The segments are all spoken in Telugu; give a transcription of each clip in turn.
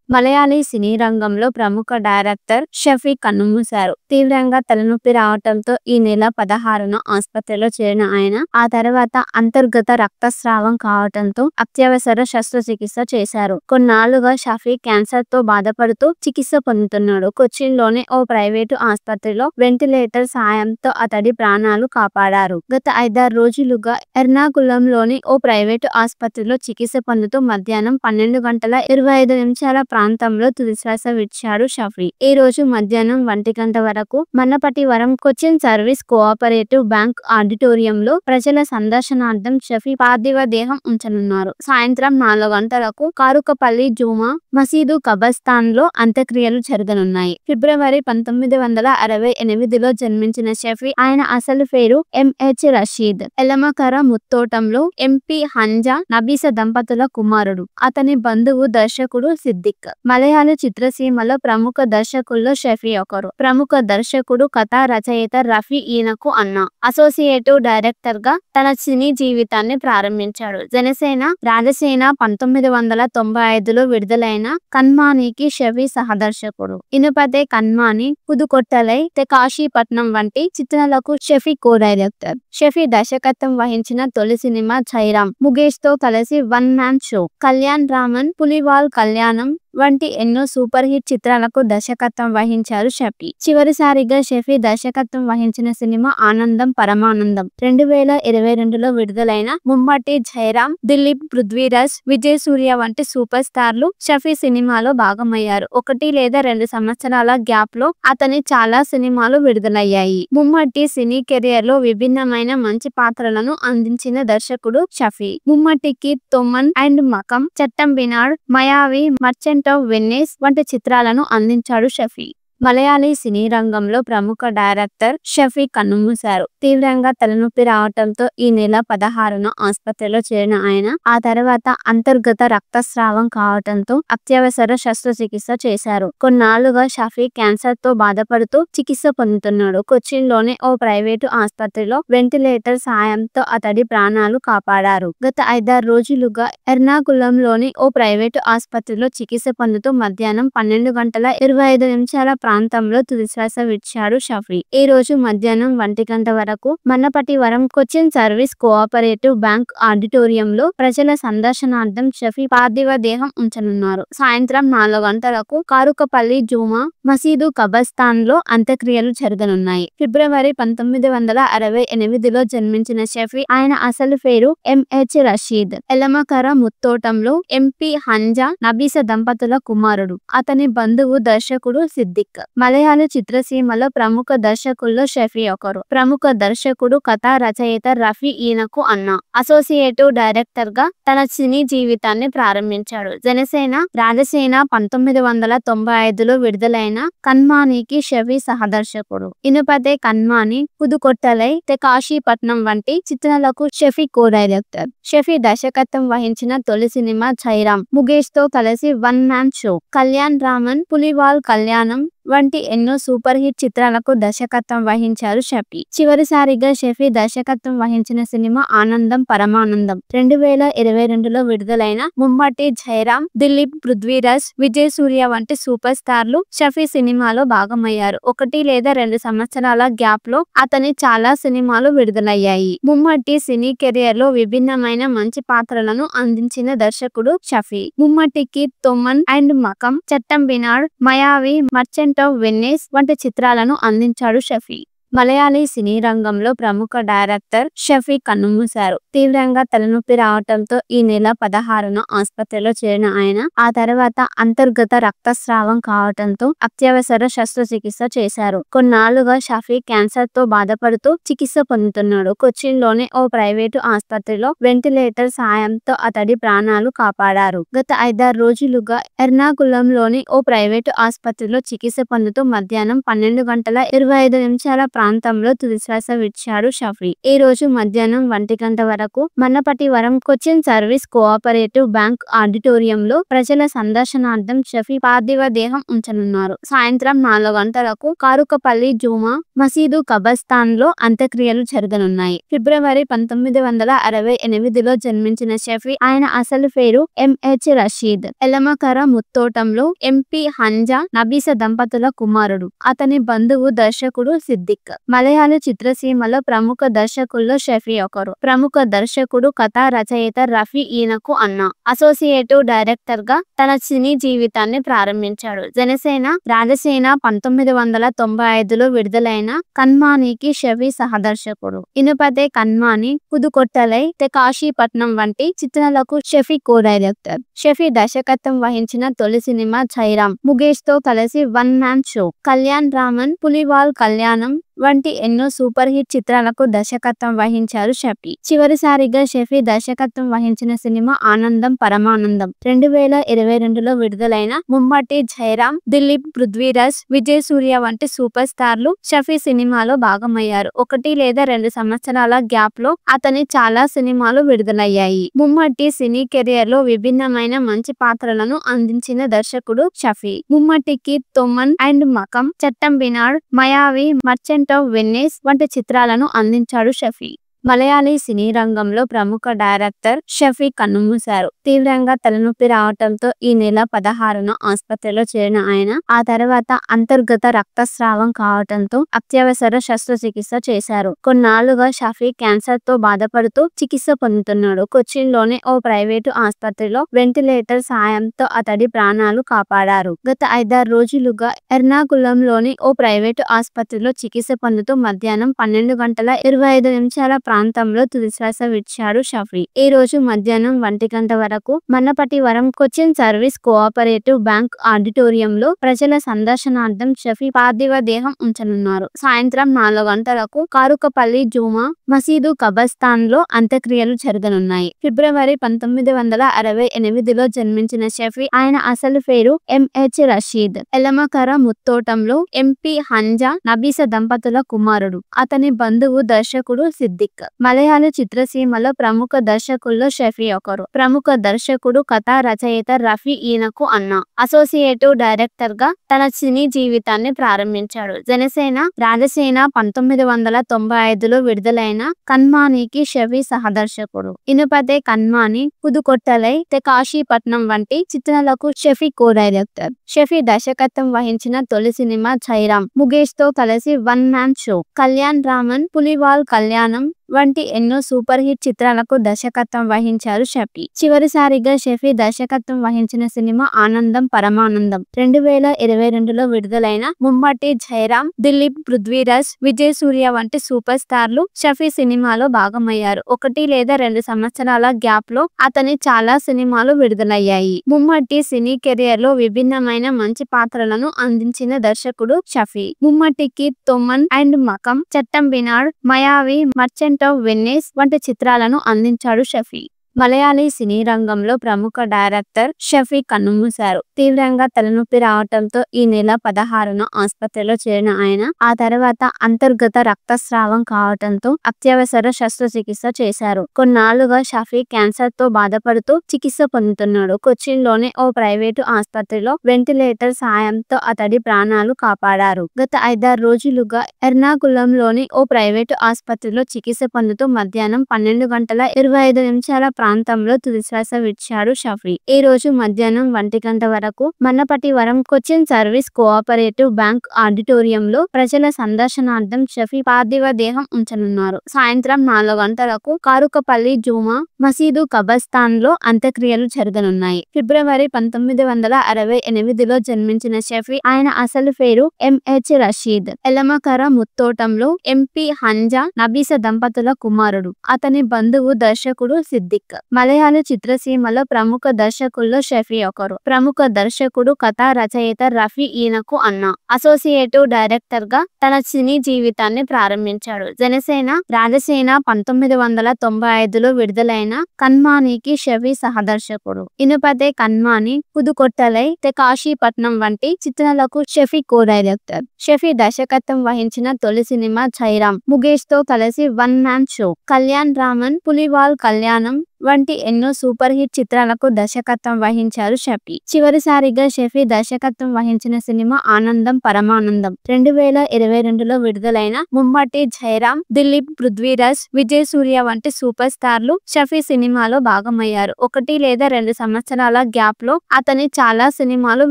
మలయాళీ సినీ రంగంలో ప్రముఖ డైరెక్టర్ షఫీ కన్నుమూశారు. తీవ్రంగా తలనొప్పి రావడంతో ఈ నెల 16న ఆస్పత్రిలో చేరిన ఆయన ఆ తర్వాత అంతర్గత రక్తస్రావం కావడంతో అత్యవసర శస్త్రచికిత్స చేశారు. కొన్నాళ్లుగా షఫీ క్యాన్సర్ తో బాధపడుతూ చికిత్స పొందుతున్నాడు. కొచ్చిన్లోని ఓ ప్రైవేటు ఆస్పత్రిలో వెంటిలేటర్ సాయంతో అతడి ప్రాణాలు కాపాడారు. గత 5-6 రోజులుగా ఎర్నాకులంలోని ఓ ప్రైవేటు ఆస్పత్రిలో చికిత్స పొందుతూ మధ్యాహ్నం 12:25 ప్రాంతంలో తుదిశ్వాస విడిచాడు షఫీ. ఈ రోజు మధ్యాహ్నం 1 గంట వరకు మన్నపటివరం కొచ్చిన్ సర్వీస్ కోఆపరేటివ్ బ్యాంక్ ఆడిటోరియంలో ప్రజల సందర్శనార్థం షఫీ పార్థివ దేహం ఉంచనున్నారు. సాయంత్రం 4 గంటలకు కారుకపల్లి జుమా మసీదు కబర్స్థాన్ లో అంత్యక్రియలు జరగనున్నాయి. ఫిబ్రవరి 1968లో జన్మించిన షఫీ, ఆయన అసలు పేరు ఎంహెచ్ రషీద్. ఎలమకర ముత్తోటంలో ఎంపీ హంజా నబీసా దంపతుల కుమారుడు. అతని బంధువు దర్శకుడు సిద్దిక్. మలయాళ చిత్రసీమలో ప్రముఖ దర్శకుల్లో షఫీ ఒకరు. ప్రముఖ దర్శకుడు, కథా రచయిత రఫీ ఈయనకు అన్న. అసోసియేటివ్ డైరెక్టర్ గా తన సినీ జీవితాన్ని ప్రారంభించాడు. జనసేన రాజసేన 1995లో విడుదలైన కన్మానికి షఫీ సహదర్శకుడు. ఇనుపతే కన్మాని, పుదుకొట్టలై, కాశీపట్నం వంటి చిత్రాలకు షఫీ కో డైరెక్టర్. షఫీ దర్శకత్వం వహించిన తొలి సినిమా జైరాం. ముఖేష్ తో కలిసి one man show. Kalyan Raman, Pulival Kalyanam వంటి ఎన్నో సూపర్ హిట్ చిత్రాలకు దర్శకత్వం వహించారు షఫీ. చివరిసారిగా షఫీ దర్శకత్వం వహించిన సినిమా ఆనందం పరమానందం. 2022లో విడుదలైన ముమ్మటి జైరాం, దిలీప్, పృథ్వీరాజ్, విజయ్ సూర్య వంటి సూపర్ స్టార్లు షఫీ సినిమాలో భాగమయ్యారు. 1 లేదా 2 సంవత్సరాల గ్యాప్ లో అతని చాలా సినిమాలు విడుదలయ్యాయి. ముమ్మటి సినీ కెరియర్ లో విభిన్నమైన మంచి పాత్రలను అందించిన దర్శకుడు షఫీ. ముమ్మటికి తొమ్మన్ అండ్ మకం, చట్టం బినాడ్, మయావి, మర్చెంట్ ఆఫ్ వెన్నెస్ వంటి చిత్రాలను అందించాడు షఫీ. మలయాళీ సినీ రంగంలో ప్రముఖ డైరెక్టర్ షఫీ కన్నుమూశారు. తీవ్రంగా తలనొప్పి రావడంతో ఈ నెల 16న ఆస్పత్రిలో చేరిన ఆయన ఆ తర్వాత అంతర్గత రక్తస్రావం కావడంతో అత్యవసర శస్త్రచికిత్స చేశారు. కొన్నాళ్లుగా షఫీ క్యాన్సర్ తో బాధపడుతూ చికిత్స పొందుతున్నాడు. కొచ్చిన్లోని ఓ ప్రైవేటు ఆస్పత్రిలో వెంటిలేటర్ సాయంతో అతడి ప్రాణాలు కాపాడారు. గత 5-6 రోజులుగా ఎర్నాకులంలోని ఓ ప్రైవేటు ఆస్పత్రిలో చికిత్స పొందుతూ మధ్యాహ్నం 12:25 ప్రాంతంలో తుదిశ్వాస విడిచాడు షఫీ. ఈ రోజు మధ్యాహ్నం 1 గంట వరకు మన్నపటివరం కొచ్చిన్ సర్వీస్ కోఆపరేటివ్ బ్యాంక్ ఆడిటోరియంలో ప్రజల సందర్శనార్థం షఫీ పార్థివ దేహం ఉంచనున్నారు. సాయంత్రం 4 గంటలకు కారుకపల్లి జుమా మసీదు కబర్స్థాన్ లో అంత్యక్రియలు జరగనున్నాయి. ఫిబ్రవరి 1968లో జన్మించిన షఫీ, ఆయన అసలు పేరు ఎంహెచ్ రషీద్. ఎలమకర ముత్తోటంలో ఎంపీ హంజా నబీసా దంపతుల కుమారుడు. అతని బంధువు దర్శకుడు సిద్దిక్. మలయాళ చిత్రసీమలో ప్రముఖ దర్శకుల్లో షఫీ ఒకరు. ప్రముఖ దర్శకుడు, కథా రచయిత రఫీ ఈయనకు అన్న. అసోసియేటివ్ డైరెక్టర్ గా తన సినీ జీవితాన్ని ప్రారంభించాడు. జనసేన రాజసేన 1995లో విడుదలైన కన్మానికి షఫీ సహదర్శకుడు. ఇనుపతే కన్మాని, పుదుకొట్టలై, కాశీపట్నం వంటి చిత్రాలకు షఫీ కో డైరెక్టర్. షఫీ దర్శకత్వం వహించిన తొలి సినిమా జైరాం. ముఖేష్ తో కలిసి one man show. Kalyan Raman, Pulival Kalyanam వంటి ఎన్నో సూపర్ హిట్ చిత్రాలకు దర్శకత్వం వహించారు షఫీ. చివరిసారిగా షఫీ దర్శకత్వం వహించిన సినిమా ఆనందం పరమానందం. 2022లో విడుదలైన ముమ్మటి జైరాం, దిలీప్, పృథ్వీరాజ్, విజయ్ సూర్య వంటి సూపర్ స్టార్లు షఫీ సినిమాలో భాగమయ్యారు. 1 లేదా 2 సంవత్సరాల గ్యాప్ లో అతని చాలా సినిమాలు విడుదలయ్యాయి. ముమ్మటి సినీ కెరియర్ లో విభిన్నమైన మంచి పాత్రలను అందించిన దర్శకుడు షఫీ. ముమ్మటికి తొమ్మన్ అండ్ మకం, చట్టం బినాడ్, మయావి, మర్చెంట్ ఆఫ్ వెన్నెస్ వంటి చిత్రాలను అందించాడు షఫీ. మలయాళీ సినీ రంగంలో ప్రముఖ డైరెక్టర్ షఫీ కన్నుమూశారు. తీవ్రంగా తలనొప్పి రావడంతో ఈ నెల 16న ఆస్పత్రిలో చేరిన ఆయన ఆ తర్వాత అంతర్గత రక్తస్రావం కావడంతో అత్యవసర శస్త్రచికిత్స చేశారు. కొన్నాళ్లుగా షఫీ క్యాన్సర్ తో బాధపడుతూ చికిత్స పొందుతున్నాడు. కొచ్చిన్లోని ఓ ప్రైవేటు ఆస్పత్రిలో వెంటిలేటర్ సాయంతో అతడి ప్రాణాలు కాపాడారు. గత 5-6 రోజులుగా ఎర్నాకులంలోని ఓ ప్రైవేటు ఆస్పత్రిలో చికిత్స పొందుతూ మధ్యాహ్నం 12:25 ప్రాంతంలో తుదిశ్వాస విడిచాడు షఫీ. ఈ రోజు మధ్యాహ్నం 1 గంట వరకు మన్నపటివరం కొచ్చిన్ సర్వీస్ కోఆపరేటివ్ బ్యాంక్ ఆడిటోరియంలో ప్రజల సందర్శనార్థం షఫీ పార్థివ దేహం ఉంచనున్నారు. సాయంత్రం 4 గంటలకు కారుకపల్లి జూమా మసీదు కబర్స్థాన్ లో అంత్యక్రియలు జరగనున్నాయి. ఫిబ్రవరి 1968లో జన్మించిన షఫీ. ఆయన అసలు పేరు ఎంహెచ్ రషీద్. ఎలమకర ముత్తోటంలో ఎంపీ హంజా నబీస దంపతుల కుమారుడు. అతని బంధువు దర్శకుడు సిద్దిక్. మలయాళ చిత్రసీమలో ప్రముఖ దర్శకుల్లో షఫీ ఒకరు. ప్రముఖ దర్శకుడు, కథా రచయిత రఫీ ఈయనకు అన్న. అసోసియేటివ్ డైరెక్టర్ గా తన సినీ జీవితాన్ని ప్రారంభించాడు. జనసేన రాజసేన 1995లో విడుదలైన కన్మానికి షఫీ సహదర్శకుడు. ఇనుపతే కన్మాని, పుదుకొట్టలై, కాశీపట్నం వంటి చిత్రాలకు షఫీ కో డైరెక్టర్. షఫీ దర్శకత్వం వహించిన తొలి సినిమా జైరామ్. ముఖేష్ తో కలిసి one man show. Kalyan Raman, Pulival Kalyanam వంటి ఎన్నో సూపర్ హిట్ చిత్రాలకు దర్శకత్వం వహించారు షఫీ. చివరిసారిగా షఫీ దర్శకత్వం వహించిన సినిమా ఆనందం పరమానందం. 2022లో విడుదలైన ముమ్మటి జైరామ్, దిలీప్, పృథ్వీరాజ్, విజయ్ సూర్య వంటి సూపర్ స్టార్లు షఫీ సినిమాలో భాగమయ్యారు. 1 లేదా 2 సంవత్సరాల గ్యాప్ లో అతని చాలా సినిమాలు విడుదలయ్యాయి. ముమ్మటి సినీ కెరియర్ లో విభిన్నమైన మంచి పాత్రలను అందించిన దర్శకుడు షఫీ. ముమ్మటికి తొమ్మన్ అండ్ మకం, చట్టం వినాడ్, మయావి, మర్చెంట్ ఆఫ్ వెన్నెస్ వంటి చిత్రాలను అందించాడు షఫీ. మలయాళీ సినీ రంగంలో ప్రముఖ డైరెక్టర్ షఫీ కన్నుమూశారు. తీవ్రంగా తలనొప్పి రావడంతో ఈ నెల 16న ఆసుపత్రిలో చేరిన ఆయన ఆ తర్వాత అంతర్గత రక్తస్రావం కావడంతో అత్యవసర శస్త్రచికిత్స చేశారు. కొన్నాళ్లుగా షఫీ క్యాన్సర్ తో బాధపడుతూ చికిత్స పొందుతున్నాడు. కొచ్చిన్ లోని ఓ ప్రైవేటు ఆసుపత్రిలో వెంటిలేటర్ సాయంతో అతడి ప్రాణాలు కాపాడారు. గత 5-6 రోజులుగా ఎర్నాకులంలోని ఓ ప్రైవేటు ఆసుపత్రిలో చికిత్స పొందుతూ మధ్యాహ్నం 12:25 ప్రాంతంలో తుదిశ్వాస విడిచాడు షఫీ. ఈ రోజు మధ్యాహ్నం 1 గంట వరకు మన్నపటివరం కొచ్చిన్ సర్వీస్ కోఆపరేటివ్ బ్యాంక్ ఆడిటోరియంలో ప్రజల సందర్శనార్థం షఫీ పార్థివ దేహం ఉంచనున్నారు. సాయంత్రం 4 గంటలకు కారుకపల్లి జూమా మసీదు కబర్స్థాన్ లో అంత్యక్రియలు జరగనున్నాయి. ఫిబ్రవరి 1968లో జన్మించిన షఫీ. ఆయన అసలు పేరు ఎంహెచ్ రషీద్. ఎలమకర ముత్తోటంలో ఎంపీ హంజా నబీస దంపతుల కుమారుడు. అతని బంధువు దర్శకుడు సిద్దిక్. మలయాళ చిత్రసీమలో ప్రముఖ దర్శకుల్లో షఫీ ఒకరు. ప్రముఖ దర్శకుడు, కథా రచయిత రఫీ ఈయనకు అన్న. అసోసియేటివ్ డైరెక్టర్ గా తన సినీ జీవితాన్ని ప్రారంభించాడు. జనసేన రాజసేన 1995లో విడుదలైన కన్మానికి షఫీ సహదర్శకుడు. ఇనుపతే కన్మాని, పుదుకొట్టలై, కాశీపట్నం వంటి చిత్రాలకు షఫీ కో డైరెక్టర్. షఫీ దర్శకత్వం వహించిన తొలి సినిమా జైరామ్. ముఖేష్ తో కలిసి one man show. Kalyan Raman, Pulival Kalyanam వంటి ఎన్నో సూపర్ హిట్ చిత్రాలకు దర్శకత్వం వహించారు షఫీ. చివరిసారిగా షఫీ దర్శకత్వం వహించిన సినిమా ఆనందం పరమానందం. 2022లో విడుదలైన ముమ్మటి జైరామ్, దిలీప్, పృథ్వీరాజ్, విజయ్ సూర్య వంటి సూపర్ స్టార్లు షఫీ సినిమాలో భాగమయ్యారు. 1 లేదా 2 సంవత్సరాల గ్యాప్ లో అతని చాలా సినిమాలు విడుదలయ్యాయి. ముమ్మటి సినీ కెరియర్ లో విభిన్నమైన మంచి పాత్రలను అందించిన దర్శకుడు షఫీ. ముమ్మటికి తొమ్మన్ అండ్ మకం, చట్టం వినాడ్, మయావి, మర్చెంట్ ఆఫ్ వెన్నెస్ వంటి చిత్రాలను అందించాడు షఫీ. మలయాళీ సినీ రంగంలో ప్రముఖ డైరెక్టర్ షఫీ కన్నుమూశారు. తీవ్రంగా తలనొప్పి రావడంతో ఈ నెల 16న ఆసుపత్రిలో చేరిన ఆయన ఆ తర్వాత అంతర్గత రక్తస్రావం కావడంతో అత్యవసర శస్త్రచికిత్స చేశారు. కొన్నాళ్లుగా షఫీ క్యాన్సర్ తో బాధపడుతూ చికిత్స పొందుతున్నాడు. కొచ్చిన్ లోని ఓ ప్రైవేటు ఆసుపత్రిలో వెంటిలేటర్ సాయంతో అతడి ప్రాణాలు కాపాడారు. గత 5-6 రోజులుగా ఎర్నాకులంలోని ఓ ప్రైవేటు ఆసుపత్రిలో చికిత్స పొందుతూ మధ్యాహ్నం 12:25 ప్రాంతంలో తుదిశ్వాస విడిచాడు షఫీ. ఈ రోజు మధ్యాహ్నం 1 గంట వరకు మన్నపటివరం కొచ్చిన్ సర్వీస్ కోఆపరేటివ్ బ్యాంక్ ఆడిటోరియంలో ప్రజల సందర్శనార్థం షఫీ పార్థివ దేహం ఉంచనున్నారు. సాయంత్రం 4 గంటలకు కారుకపల్లి జూమా మసీదు కబర్స్థాన్ లో అంత్యక్రియలు జరగనున్నాయి. ఫిబ్రవరి 1968లో జన్మించిన షఫీ. ఆయన అసలు పేరు ఎంహెచ్ రషీద్. ఎలమకర ముత్తోటంలో ఎంపీ హంజా నబీస దంపతుల కుమారుడు. అతని బంధువు దర్శకుడు సిద్దిక్. మలయాళ చిత్రసీమలో ప్రముఖ దర్శకుల్లో షఫీ ఒకరు. ప్రముఖ దర్శకుడు, కథా రచయిత రఫీ ఈయనకు అన్న. అసోసియేటివ్ డైరెక్టర్ గా తన సినీ జీవితాన్ని ప్రారంభించాడు. జనసేన రాజసేన 1995లో విడుదలైన కన్మానికి షఫీ సహదర్శకుడు. ఇనుపతే కన్మాని, పుదుకొట్టలై, కాశీపట్నం వంటి చిత్రాలకు షఫీ కో-డైరెక్టర్. షఫీ దర్శకత్వం వహించిన తొలి సినిమా జైరాం. ముఖేష్ తో కలిసి one man show. Kalyan Raman, Pulival Kalyanam వంటి ఎన్నో సూపర్ హిట్ చిత్రాలకు దర్శకత్వం వహించారు షఫీ. చివరిసారిగా షఫీ దర్శకత్వం వహించిన సినిమా ఆనందం పరమానందం. 2022లో విడుదలైన ముమ్మటి జైరాం, దిలీప్, పృథ్వీరాజ్, విజయ్ సూర్య వంటి సూపర్ స్టార్లు షఫీ సినిమాలో భాగమయ్యారు. 1 లేదా 2 సంవత్సరాల గ్యాప్ లో అతని చాలా సినిమాలు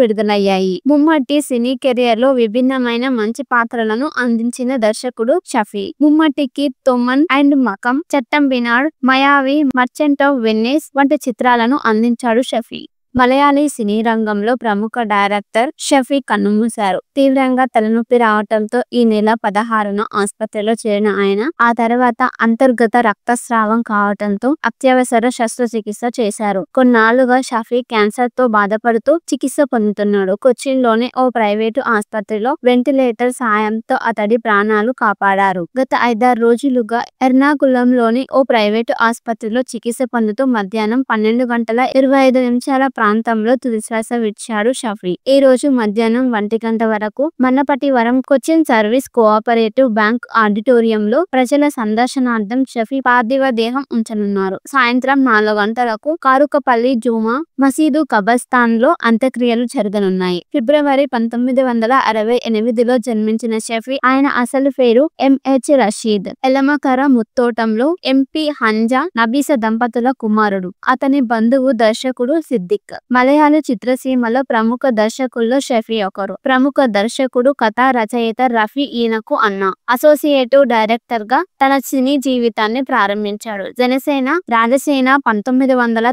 విడుదలయ్యాయి. ముమ్మటి సినీ కెరియర్ లో విభిన్నమైన మంచి పాత్రలను అందించిన దర్శకుడు షఫీ. ముమ్మటికి తొమ్మన్ అండ్ మకం, చట్టం బినాడ్, మాయావి, మర్చెంట్ ఆఫ్ వెన్నెస్ వంటి చిత్రాలను అందించాడు షఫీ. మలయాళీ సినీ రంగంలో ప్రముఖ డైరెక్టర్ షఫీ కన్నుమూశారు. తీవ్రంగా తలనొప్పి రావడంతో ఈ నెల 16న ఆసుపత్రిలో చేరిన ఆయన ఆ తర్వాత అంతర్గత రక్తస్రావం కావడంతో అత్యవసర శస్త్రచికిత్స చేశారు. కొన్నాళ్లుగా షఫీ క్యాన్సర్ తో బాధపడుతూ చికిత్స పొందుతున్నాడు. కొచ్చిన్లోని ఓ ప్రైవేటు ఆసుపత్రిలో వెంటిలేటర్ సాయంతో అతడి ప్రాణాలు కాపాడారు. గత 5-6 రోజులుగా ఎర్నాకులంలోని ఓ ప్రైవేటు ఆసుపత్రిలో చికిత్స పొందుతూ మధ్యాహ్నం 12:25 ప్రాంతంలో తుదిశ్వాస విడిచాడు షఫీ. ఈ రోజు మధ్యాహ్నం 1 గంట వరకు మన్నపటివరం కొచ్చిన్ సర్వీస్ కోఆపరేటివ్ బ్యాంక్ ఆడిటోరియంలో ప్రజల సందర్శనార్థం షఫీ పార్థివ దేహం ఉంచనున్నారు. సాయంత్రం 4 గంటలకు కారుకపల్లి జూమా మసీదు కబర్స్థాన్ లో అంత్యక్రియలు జరగనున్నాయి. ఫిబ్రవరి 1968లో జన్మించిన షఫీ ఆయన అసలు పేరు ఎంహెచ్ రషీద్. ఎలమకర ముత్తోటంలో ఎంపీ హంజా నబీస దంపతుల కుమారుడు. అతని బంధువు దర్శకుడు సిద్దిక్. మలయాళ చిత్రసీమలో ప్రముఖ దర్శకుల్లో షఫీ ఒకరు. ప్రముఖ దర్శకుడు, కథా రచయిత రఫీ ఈయనకు అన్న. అసోసియేటివ్ డైరెక్టర్ గా తన సినీ జీవితాన్ని ప్రారంభించాడు. జనసేన రాజసేన 1995